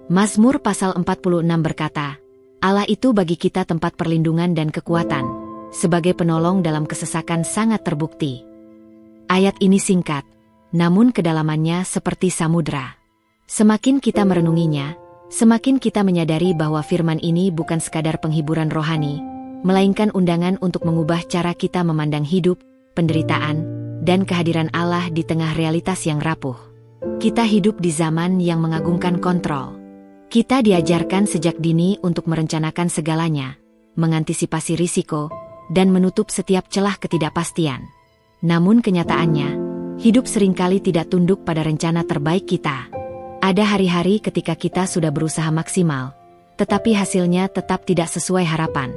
Mazmur pasal 46 berkata, Allah itu bagi kita tempat perlindungan dan kekuatan, sebagai penolong dalam kesesakan sangat terbukti. Ayat ini singkat, namun kedalamannya seperti samudra. Semakin kita merenunginya, semakin kita menyadari bahwa firman ini bukan sekadar penghiburan rohani, melainkan undangan untuk mengubah cara kita memandang hidup, penderitaan, dan kehadiran Allah di tengah realitas yang rapuh. Kita hidup di zaman yang mengagungkan kontrol. Kita diajarkan sejak dini untuk merencanakan segalanya, mengantisipasi risiko, dan menutup setiap celah ketidakpastian. Namun kenyataannya, hidup seringkali tidak tunduk pada rencana terbaik kita. Ada hari-hari ketika kita sudah berusaha maksimal, tetapi hasilnya tetap tidak sesuai harapan.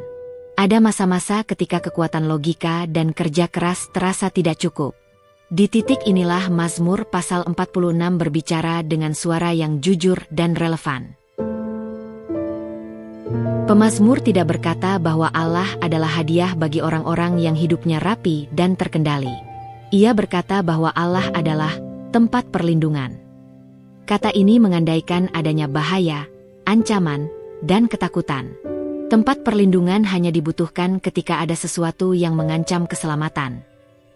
Ada masa-masa ketika kekuatan logika dan kerja keras terasa tidak cukup. Di titik inilah Mazmur pasal 46 berbicara dengan suara yang jujur dan relevan. Pemazmur tidak berkata bahwa Allah adalah hadiah bagi orang-orang yang hidupnya rapi dan terkendali. Ia berkata bahwa Allah adalah tempat perlindungan. Kata ini mengandaikan adanya bahaya, ancaman, dan ketakutan. Tempat perlindungan hanya dibutuhkan ketika ada sesuatu yang mengancam keselamatan.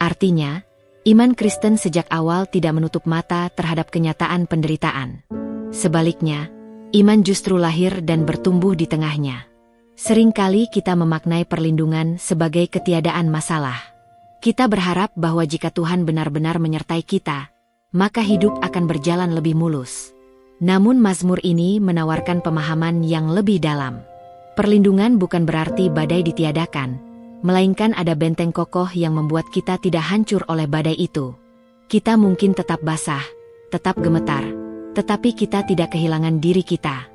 Artinya, iman Kristen sejak awal tidak menutup mata terhadap kenyataan penderitaan. Sebaliknya, iman justru lahir dan bertumbuh di tengahnya. Seringkali kita memaknai perlindungan sebagai ketiadaan masalah. Kita berharap bahwa jika Tuhan benar-benar menyertai kita, maka hidup akan berjalan lebih mulus. Namun Mazmur ini menawarkan pemahaman yang lebih dalam. Perlindungan bukan berarti badai ditiadakan, melainkan ada benteng kokoh yang membuat kita tidak hancur oleh badai itu. Kita mungkin tetap basah, tetap gemetar, tetapi kita tidak kehilangan diri kita.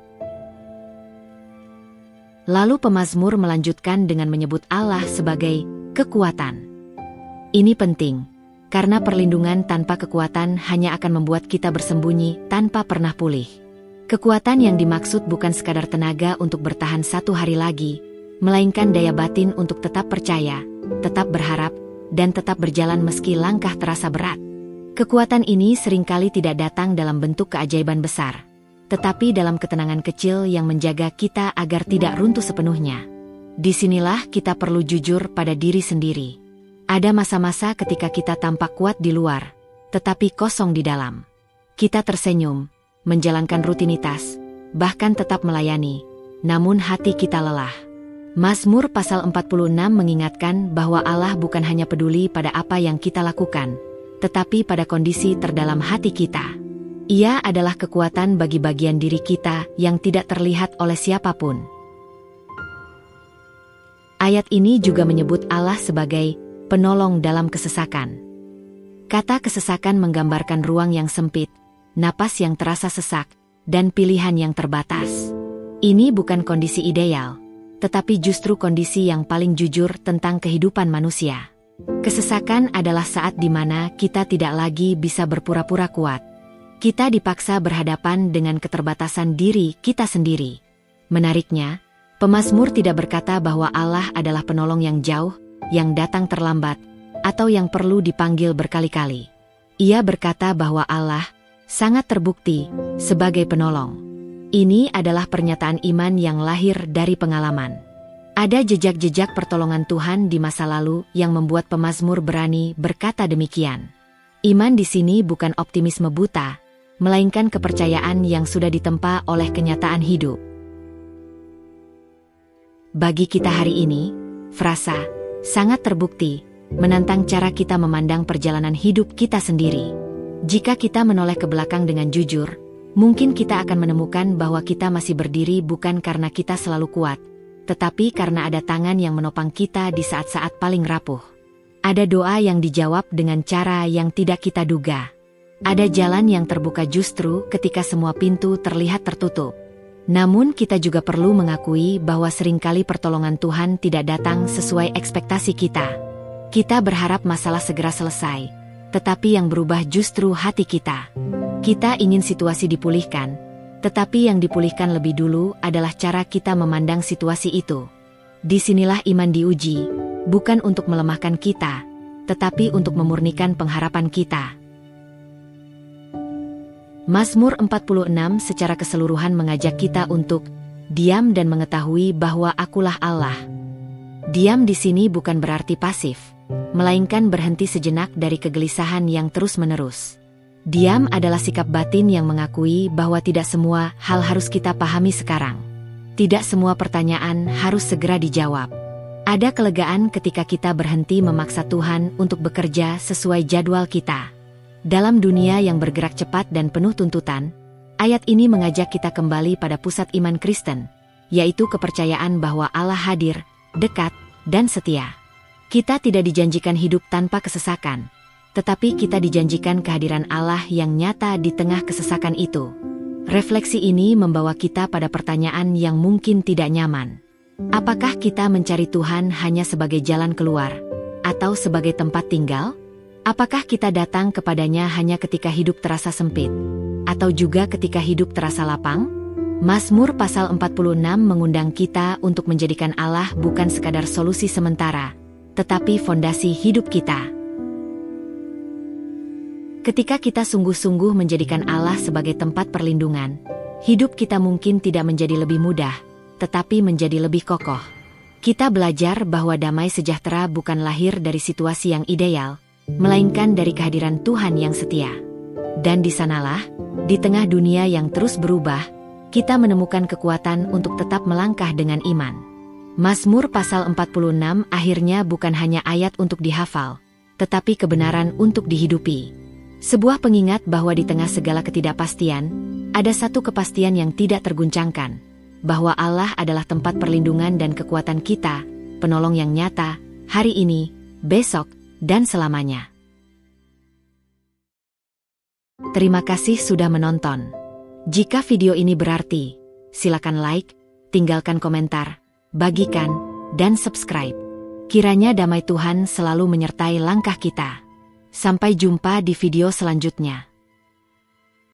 Lalu pemazmur melanjutkan dengan menyebut Allah sebagai kekuatan. Ini penting, karena perlindungan tanpa kekuatan hanya akan membuat kita bersembunyi tanpa pernah pulih. Kekuatan yang dimaksud bukan sekadar tenaga untuk bertahan satu hari lagi, melainkan daya batin untuk tetap percaya, tetap berharap, dan tetap berjalan meski langkah terasa berat. Kekuatan ini seringkali tidak datang dalam bentuk keajaiban besar, tetapi dalam ketenangan kecil yang menjaga kita agar tidak runtuh sepenuhnya. Disinilah kita perlu jujur pada diri sendiri. Ada masa-masa ketika kita tampak kuat di luar, tetapi kosong di dalam. Kita tersenyum, menjalankan rutinitas, bahkan tetap melayani, namun hati kita lelah. Mazmur pasal 46 mengingatkan bahwa Allah bukan hanya peduli pada apa yang kita lakukan, tetapi pada kondisi terdalam hati kita. Ia adalah kekuatan bagi bagian diri kita yang tidak terlihat oleh siapapun. Ayat ini juga menyebut Allah sebagai penolong dalam kesesakan. Kata kesesakan menggambarkan ruang yang sempit, napas yang terasa sesak, dan pilihan yang terbatas. Ini bukan kondisi ideal, tetapi justru kondisi yang paling jujur tentang kehidupan manusia. Kesesakan adalah saat di mana kita tidak lagi bisa berpura-pura kuat. Kita dipaksa berhadapan dengan keterbatasan diri kita sendiri. Menariknya, pemazmur tidak berkata bahwa Allah adalah penolong yang jauh, yang datang terlambat, atau yang perlu dipanggil berkali-kali. Ia berkata bahwa Allah sangat terbukti sebagai penolong. Ini adalah pernyataan iman yang lahir dari pengalaman. Ada jejak-jejak pertolongan Tuhan di masa lalu yang membuat pemazmur berani berkata demikian. Iman di sini bukan optimisme buta, melainkan kepercayaan yang sudah ditempa oleh kenyataan hidup. Bagi kita hari ini, frasa sangat terbukti menantang cara kita memandang perjalanan hidup kita sendiri. Jika kita menoleh ke belakang dengan jujur, mungkin kita akan menemukan bahwa kita masih berdiri bukan karena kita selalu kuat, tetapi karena ada tangan yang menopang kita di saat-saat paling rapuh. Ada doa yang dijawab dengan cara yang tidak kita duga. Ada jalan yang terbuka justru ketika semua pintu terlihat tertutup. Namun kita juga perlu mengakui bahwa seringkali pertolongan Tuhan tidak datang sesuai ekspektasi kita. Kita berharap masalah segera selesai, tetapi yang berubah justru hati kita. Kita ingin situasi dipulihkan, tetapi yang dipulihkan lebih dulu adalah cara kita memandang situasi itu. Disinilah iman diuji, bukan untuk melemahkan kita, tetapi untuk memurnikan pengharapan kita. Mazmur 46 secara keseluruhan mengajak kita untuk diam dan mengetahui bahwa Akulah Allah. Diam di sini bukan berarti pasif, melainkan berhenti sejenak dari kegelisahan yang terus-menerus. Diam adalah sikap batin yang mengakui bahwa tidak semua hal harus kita pahami sekarang. Tidak semua pertanyaan harus segera dijawab. Ada kelegaan ketika kita berhenti memaksa Tuhan untuk bekerja sesuai jadwal kita. Dalam dunia yang bergerak cepat dan penuh tuntutan, ayat ini mengajak kita kembali pada pusat iman Kristen, yaitu kepercayaan bahwa Allah hadir, dekat, dan setia. Kita tidak dijanjikan hidup tanpa kesesakan, tetapi kita dijanjikan kehadiran Allah yang nyata di tengah kesesakan itu. Refleksi ini membawa kita pada pertanyaan yang mungkin tidak nyaman. Apakah kita mencari Tuhan hanya sebagai jalan keluar, atau sebagai tempat tinggal? Apakah kita datang kepadanya hanya ketika hidup terasa sempit, atau juga ketika hidup terasa lapang? Mazmur pasal 46 mengundang kita untuk menjadikan Allah bukan sekadar solusi sementara, tetapi fondasi hidup kita. Ketika kita sungguh-sungguh menjadikan Allah sebagai tempat perlindungan, hidup kita mungkin tidak menjadi lebih mudah, tetapi menjadi lebih kokoh. Kita belajar bahwa damai sejahtera bukan lahir dari situasi yang ideal, melainkan dari kehadiran Tuhan yang setia. Dan di sanalah, di tengah dunia yang terus berubah, kita menemukan kekuatan untuk tetap melangkah dengan iman. Mazmur pasal 46 akhirnya bukan hanya ayat untuk dihafal, tetapi kebenaran untuk dihidupi. Sebuah pengingat bahwa di tengah segala ketidakpastian, ada satu kepastian yang tidak terguncangkan, bahwa Allah adalah tempat perlindungan dan kekuatan kita, penolong yang nyata, hari ini, besok, dan selamanya. Terima kasih sudah menonton. Jika video ini berarti, silakan like, tinggalkan komentar, bagikan, dan subscribe. Kiranya damai Tuhan selalu menyertai langkah kita. Sampai jumpa di video selanjutnya.